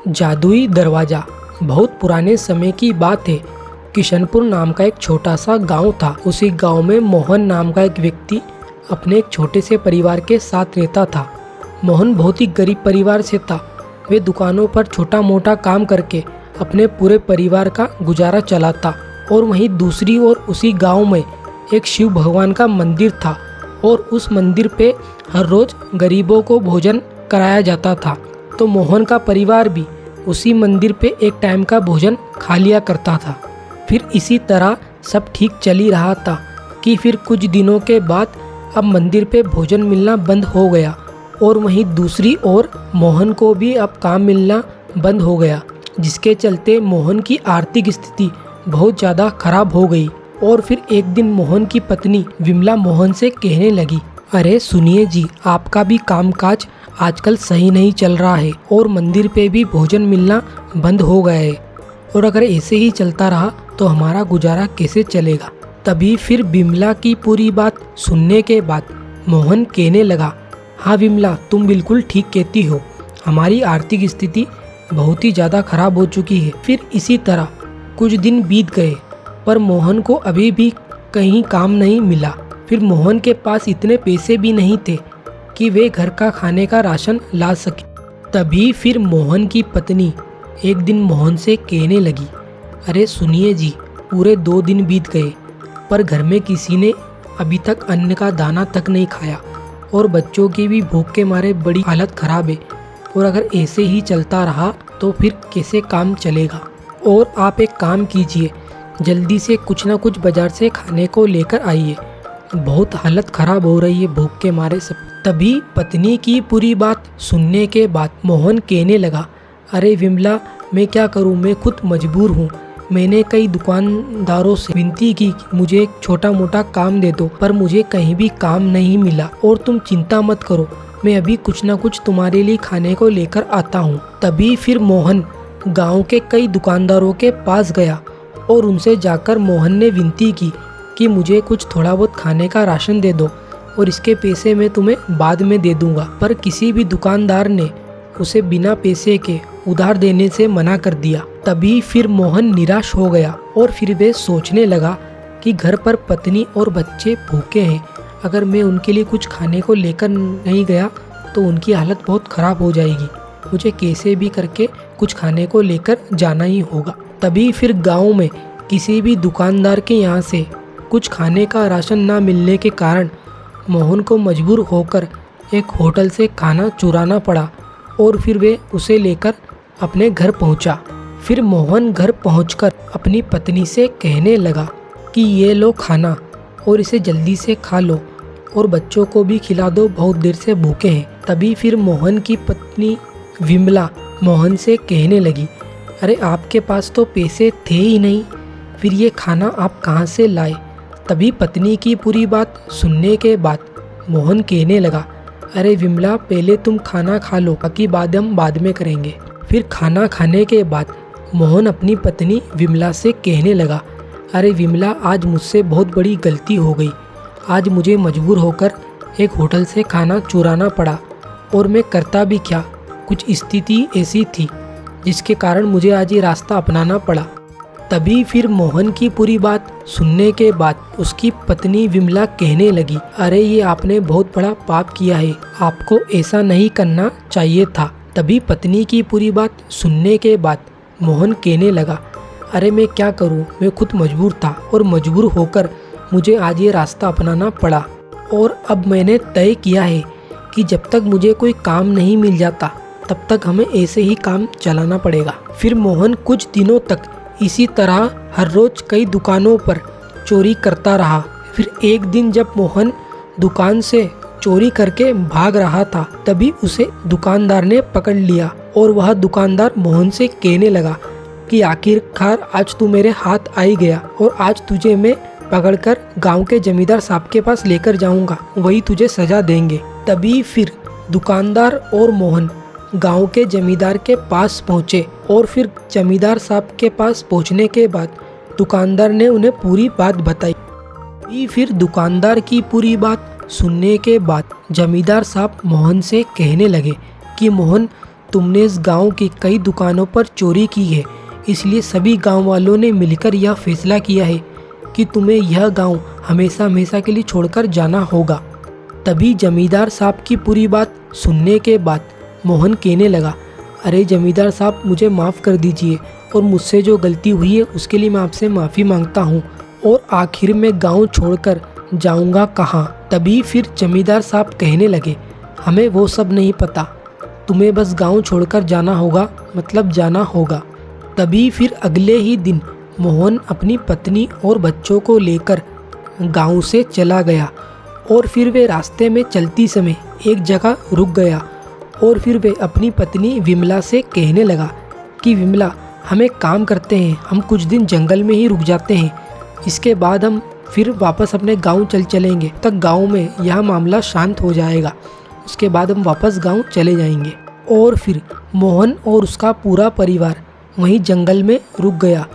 जादुई दरवाज़ा। बहुत पुराने समय की बात है। किशनपुर नाम का एक छोटा सा गांव था। उसी गांव में मोहन नाम का एक व्यक्ति अपने एक छोटे से परिवार के साथ रहता था। मोहन बहुत ही गरीब परिवार से था। वे दुकानों पर छोटा मोटा काम करके अपने पूरे परिवार का गुजारा चलाता और वहीं दूसरी ओर उसी गांव में एक शिव भगवान का मंदिर था और उस मंदिर पे हर रोज़ गरीबों को भोजन कराया जाता था। तो मोहन का परिवार भी उसी मंदिर पे एक टाइम का भोजन खा लिया करता था। फिर इसी तरह सब ठीक चल ही रहा था कि फिर कुछ दिनों के बाद अब मंदिर पे भोजन मिलना बंद हो गया और वहीं दूसरी ओर मोहन को भी अब काम मिलना बंद हो गया, जिसके चलते मोहन की आर्थिक स्थिति बहुत ज़्यादा खराब हो गई। और फिर एक दिन मोहन की पत्नी विमला मोहन से कहने लगी, अरे सुनिए जी, आपका भी कामकाज आजकल सही नहीं चल रहा है और मंदिर पे भी भोजन मिलना बंद हो गया है और अगर ऐसे ही चलता रहा तो हमारा गुजारा कैसे चलेगा। तभी फिर विमला की पूरी बात सुनने के बाद मोहन कहने लगा, हाँ विमला, तुम बिल्कुल ठीक कहती हो, हमारी आर्थिक स्थिति बहुत ही ज़्यादा खराब हो चुकी है। फिर इसी तरह कुछ दिन बीत गए पर मोहन को अभी भी कहीं काम नहीं मिला। फिर मोहन के पास इतने पैसे भी नहीं थे कि वे घर का खाने का राशन ला सके। तभी फिर मोहन की पत्नी एक दिन मोहन से कहने लगी, अरे सुनिए जी, पूरे 2 दिन बीत गए पर घर में किसी ने अभी तक अन्न का दाना तक नहीं खाया और बच्चों की भी भूख के मारे बड़ी हालत ख़राब है और अगर ऐसे ही चलता रहा तो फिर कैसे काम चलेगा। और आप एक काम कीजिए, जल्दी से कुछ ना कुछ बाज़ार से खाने को लेकर आइए, बहुत हालत ख़राब हो रही है भूख के मारे सब। तभी पत्नी की पूरी बात सुनने के बाद मोहन कहने लगा, अरे विमला, मैं क्या करूं, मैं खुद मजबूर हूं। मैंने कई दुकानदारों से विनती की कि मुझे एक छोटा मोटा काम दे दो पर मुझे कहीं भी काम नहीं मिला और तुम चिंता मत करो, मैं अभी कुछ ना कुछ तुम्हारे लिए खाने को लेकर आता हूँ। तभी फिर मोहन गाँव के कई दुकानदारों के पास गया और उनसे जाकर मोहन ने विनती की कि मुझे कुछ थोड़ा बहुत खाने का राशन दे दो और इसके पैसे मैं तुम्हें बाद में दे दूंगा। पर किसी भी दुकानदार ने उसे बिना पैसे के उधार देने से मना कर दिया। तभी फिर मोहन निराश हो गया और फिर वे सोचने लगा कि घर पर पत्नी और बच्चे भूखे हैं, अगर मैं उनके लिए कुछ खाने को लेकर नहीं गया तो उनकी हालत बहुत ख़राब हो जाएगी, मुझे कैसे भी करके कुछ खाने को लेकर जाना ही होगा। तभी फिर गाँव में किसी भी दुकानदार के यहाँ से कुछ खाने का राशन ना मिलने के कारण मोहन को मजबूर होकर एक होटल से खाना चुराना पड़ा और फिर वे उसे लेकर अपने घर पहुंचा। फिर मोहन घर पहुंचकर अपनी पत्नी से कहने लगा कि ये लो खाना और इसे जल्दी से खा लो और बच्चों को भी खिला दो, बहुत देर से भूखे हैं। तभी फिर मोहन की पत्नी विमला मोहन से कहने लगी, अरे आपके पास तो पैसे थे ही नहीं, फिर ये खाना आप कहाँ से लाए। तभी पत्नी की पूरी बात सुनने के बाद मोहन कहने लगा, अरे विमला, पहले तुम खाना खा लो, बाकी बात हम बाद में करेंगे। फिर खाना खाने के बाद मोहन अपनी पत्नी विमला से कहने लगा, अरे विमला, आज मुझसे बहुत बड़ी गलती हो गई, आज मुझे मजबूर होकर एक होटल से खाना चुराना पड़ा और मैं करता भी क्या, कुछ स्थिति ऐसी थी जिसके कारण मुझे आज ये रास्ता अपनाना पड़ा। तभी फिर मोहन की पूरी बात सुनने के बाद उसकी पत्नी विमला कहने लगी, अरे ये आपने बहुत बड़ा पाप किया है, आपको ऐसा नहीं करना चाहिए था। तभी पत्नी की पूरी बात सुनने के बाद मोहन कहने लगा, अरे मैं क्या करूं, मैं खुद मजबूर था और मजबूर होकर मुझे आज ये रास्ता अपनाना पड़ा और अब मैंने तय किया है कि जब तक मुझे कोई काम नहीं मिल जाता तब तक हमें ऐसे ही काम चलाना पड़ेगा। फिर मोहन कुछ दिनों तक इसी तरह हर रोज कई दुकानों पर चोरी करता रहा। फिर एक दिन जब मोहन दुकान से चोरी करके भाग रहा था तभी उसे दुकानदार ने पकड़ लिया और वह दुकानदार मोहन से कहने लगा कि आखिरकार आज तू मेरे हाथ आ ही गया और आज तुझे मैं पकड़कर गांव के जमींदार साहब के पास लेकर जाऊंगा, वही तुझे सजा देंगे। तभी फिर दुकानदार और मोहन गांव के जमींदार के पास पहुंचे और फिर जमींदार साहब के पास पहुंचने के बाद दुकानदार ने उन्हें पूरी बात बताई। फिर दुकानदार की पूरी बात सुनने के बाद जमींदार साहब मोहन से कहने लगे कि मोहन, तुमने इस गांव की कई दुकानों पर चोरी की है, इसलिए सभी गांव वालों ने मिलकर यह फैसला किया है कि तुम्हें यह गांव हमेशा हमेशा के लिए छोड़कर जाना होगा। तभी जमींदार साहब की पूरी बात सुनने के बाद मोहन कहने लगा, अरे जमींदार साहब, मुझे माफ़ कर दीजिए और मुझसे जो गलती हुई है उसके लिए मैं आपसे माफ़ी मांगता हूँ, और आखिर में गांव छोड़कर जाऊँगा कहाँ। तभी फिर जमींदार साहब कहने लगे, हमें वो सब नहीं पता, तुम्हें बस गांव छोड़कर जाना होगा, मतलब जाना होगा। तभी फिर अगले ही दिन मोहन अपनी पत्नी और बच्चों को लेकर गांव से चला गया, और फिर वे रास्ते में चलती समय एक जगह रुक गया, और फिर वे अपनी पत्नी विमला से कहने लगा कि विमला, हम एक काम करते हैं, हम कुछ दिन जंगल में ही रुक जाते हैं, इसके बाद हम फिर वापस अपने गांव चलेंगे, तक गांव में यह मामला शांत हो जाएगा, उसके बाद हम वापस गांव चले जाएंगे। और फिर मोहन और उसका पूरा परिवार वहीं जंगल में रुक गया।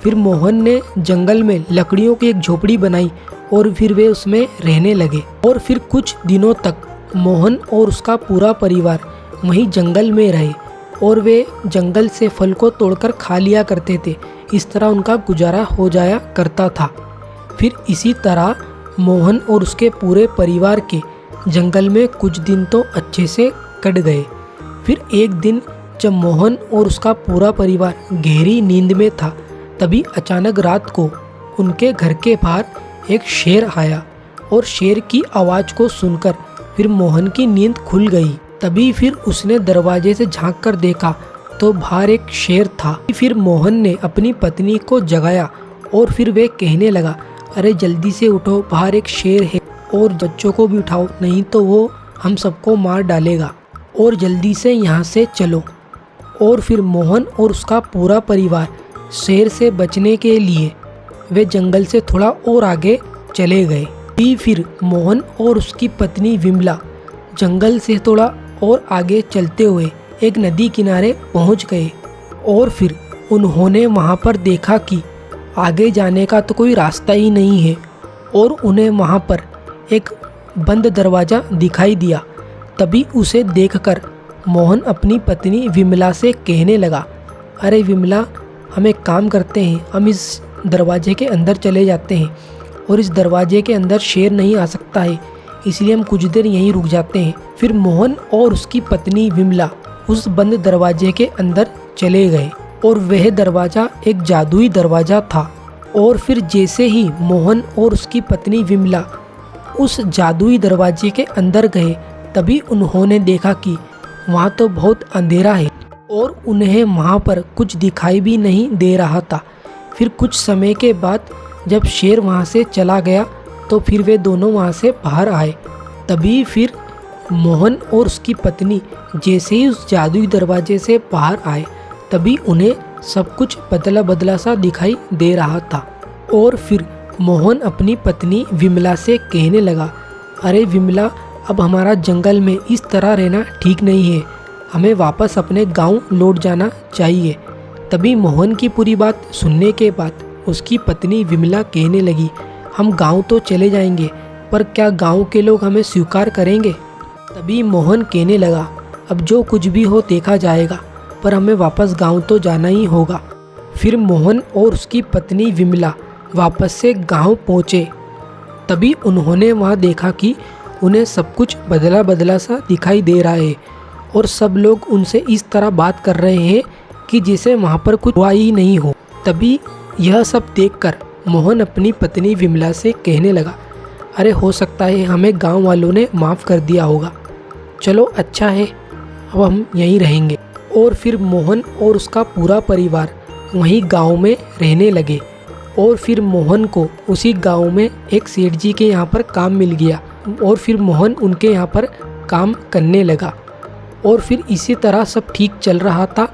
फिर मोहन ने जंगल में लकड़ियों की एक झोपड़ी बनाई और फिर वे उसमें रहने लगे। और फिर कुछ दिनों तक मोहन और उसका पूरा परिवार वहीं जंगल में रहे, और वे जंगल से फल को तोड़कर खा लिया करते थे। इस तरह उनका गुजारा हो जाया करता था। फिर इसी तरह मोहन और उसके पूरे परिवार के जंगल में कुछ दिन तो अच्छे से कट गए। फिर एक दिन जब मोहन और उसका पूरा परिवार गहरी नींद में था, तभी अचानक रात को उनके घर के बाहर एक शेर आया, और शेर की आवाज़ को सुनकर फिर मोहन की नींद खुल गई। तभी फिर उसने दरवाजे से झांक कर देखा तो बाहर एक शेर था। फिर मोहन ने अपनी पत्नी को जगाया और फिर वे कहने लगा, अरे जल्दी से उठो, बाहर एक शेर है, और बच्चों को भी उठाओ, नहीं तो वो हम सबको मार डालेगा, और जल्दी से यहाँ से चलो। और फिर मोहन और उसका पूरा परिवार शेर से बचने के लिए वे जंगल से थोड़ा और आगे चले गए। फिर मोहन और उसकी पत्नी विमला जंगल से थोड़ा और आगे चलते हुए एक नदी किनारे पहुंच गए, और फिर उन्होंने वहां पर देखा कि आगे जाने का तो कोई रास्ता ही नहीं है, और उन्हें वहां पर एक बंद दरवाज़ा दिखाई दिया। तभी उसे देखकर मोहन अपनी पत्नी विमला से कहने लगा, अरे विमला, हम एक काम करते हैं, हम इस दरवाजे के अंदर चले जाते हैं, और इस दरवाजे के अंदर शेर नहीं आ सकता है, इसलिए हम कुछ देर यहीं रुक जाते हैं। फिर मोहन और उसकी पत्नी विमला उस बंद दरवाजे के अंदर चले गए, और वह दरवाज़ा एक जादुई दरवाज़ा था। और फिर जैसे ही मोहन और उसकी पत्नी विमला उस जादुई दरवाजे के अंदर गए, तभी उन्होंने देखा कि वहाँ तो बहुत अंधेरा है, और उन्हें वहाँ पर कुछ दिखाई भी नहीं दे रहा था। फिर कुछ समय के बाद जब शेर वहाँ से चला गया, तो फिर वे दोनों वहाँ से बाहर आए। तभी फिर मोहन और उसकी पत्नी जैसे ही उस जादुई दरवाजे से बाहर आए, तभी उन्हें सब कुछ बदला बदला सा दिखाई दे रहा था। और फिर मोहन अपनी पत्नी विमला से कहने लगा, अरे विमला, अब हमारा जंगल में इस तरह रहना ठीक नहीं है, हमें वापस अपने गांव लौट जाना चाहिए। तभी मोहन की पूरी बात सुनने के बाद उसकी पत्नी विमला कहने लगी, हम गांव तो चले जाएंगे, पर क्या गांव के लोग हमें स्वीकार करेंगे? तभी मोहन कहने लगा, अब जो कुछ भी हो देखा जाएगा, पर हमें वापस गांव तो जाना ही होगा। फिर मोहन और उसकी पत्नी विमला वापस से गांव पहुँचे। तभी उन्होंने वहाँ देखा कि उन्हें सब कुछ बदला बदला सा दिखाई दे रहा है, और सब लोग उनसे इस तरह बात कर रहे हैं कि जैसे वहाँ पर कुछ हुआ ही नहीं हो। तभी यह सब देखकर मोहन अपनी पत्नी विमला से कहने लगा, अरे हो सकता है हमें गांव वालों ने माफ़ कर दिया होगा, चलो अच्छा है, अब हम यहीं रहेंगे। और फिर मोहन और उसका पूरा परिवार वहीं गांव में रहने लगे। और फिर मोहन को उसी गांव में एक सेठ जी के यहाँ पर काम मिल गया, और फिर मोहन उनके यहाँ पर काम करने लगा, और फिर इसी तरह सब ठीक चल रहा था।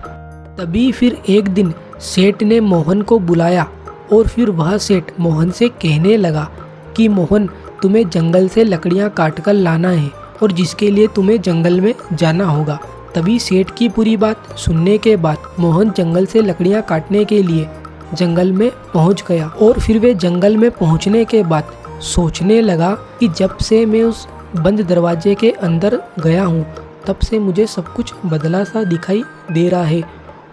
तभी फिर एक दिन सेठ ने मोहन को बुलाया, और फिर वह सेठ मोहन से कहने लगा कि मोहन, तुम्हें जंगल से लकड़ियाँ काट कर लाना है, और जिसके लिए तुम्हें जंगल में जाना होगा। तभी सेठ की पूरी बात सुनने के बाद मोहन जंगल से लकड़ियाँ काटने के लिए जंगल में पहुंच गया। और फिर वे जंगल में पहुंचने के बाद सोचने लगा कि जब से मैं उस बंद दरवाजे के अंदर गया हूँ, तब से मुझे सब कुछ बदला सा दिखाई दे रहा है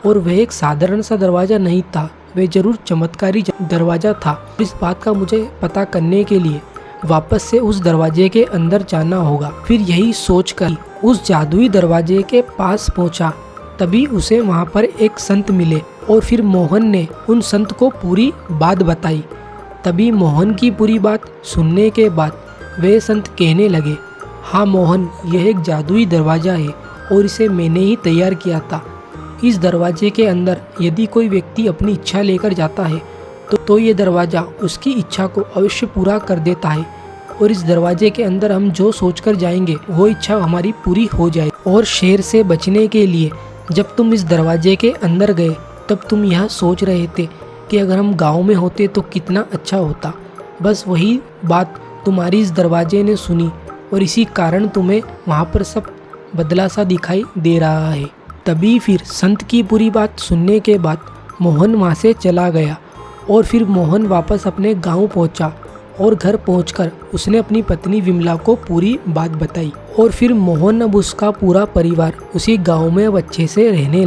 और वह एक साधारण सा दरवाज़ा नहीं था, वह जरूर चमत्कारी दरवाज़ा था। इस बात का मुझे पता करने के लिए वापस से उस दरवाजे के अंदर जाना होगा। फिर यही सोचकर उस जादुई दरवाजे के पास पहुंचा। तभी उसे वहां पर एक संत मिले और फिर मोहन ने उन संत को पूरी बात बताई। तभी मोहन की पूरी बात सुनने के बाद वे संत कहने लगे, हाँ मोहन, यह एक जादुई दरवाज़ा है और इसे मैंने ही तैयार किया था। इस दरवाजे के अंदर यदि कोई व्यक्ति अपनी इच्छा लेकर जाता है तो ये दरवाज़ा उसकी इच्छा को अवश्य पूरा कर देता है और इस दरवाजे के अंदर हम जो सोचकर जाएंगे वो इच्छा हमारी पूरी हो जाए। और शेर से बचने के लिए जब तुम इस दरवाजे के अंदर गए तब तुम यह सोच रहे थे कि अगर हम गांव में होते तो कितना अच्छा होता। बस वही बात तुम्हारी इस दरवाजे ने सुनी और इसी कारण तुम्हें वहाँ पर सब बदला सा दिखाई दे रहा है। तभी फिर संत की पूरी बात सुनने के बाद मोहन वहाँ से चला गया और फिर मोहन वापस अपने गांव पहुंचा और घर पहुंचकर उसने अपनी पत्नी विमला को पूरी बात बताई और फिर मोहन अब उसका पूरा परिवार उसी गांव में अब अच्छे से रहने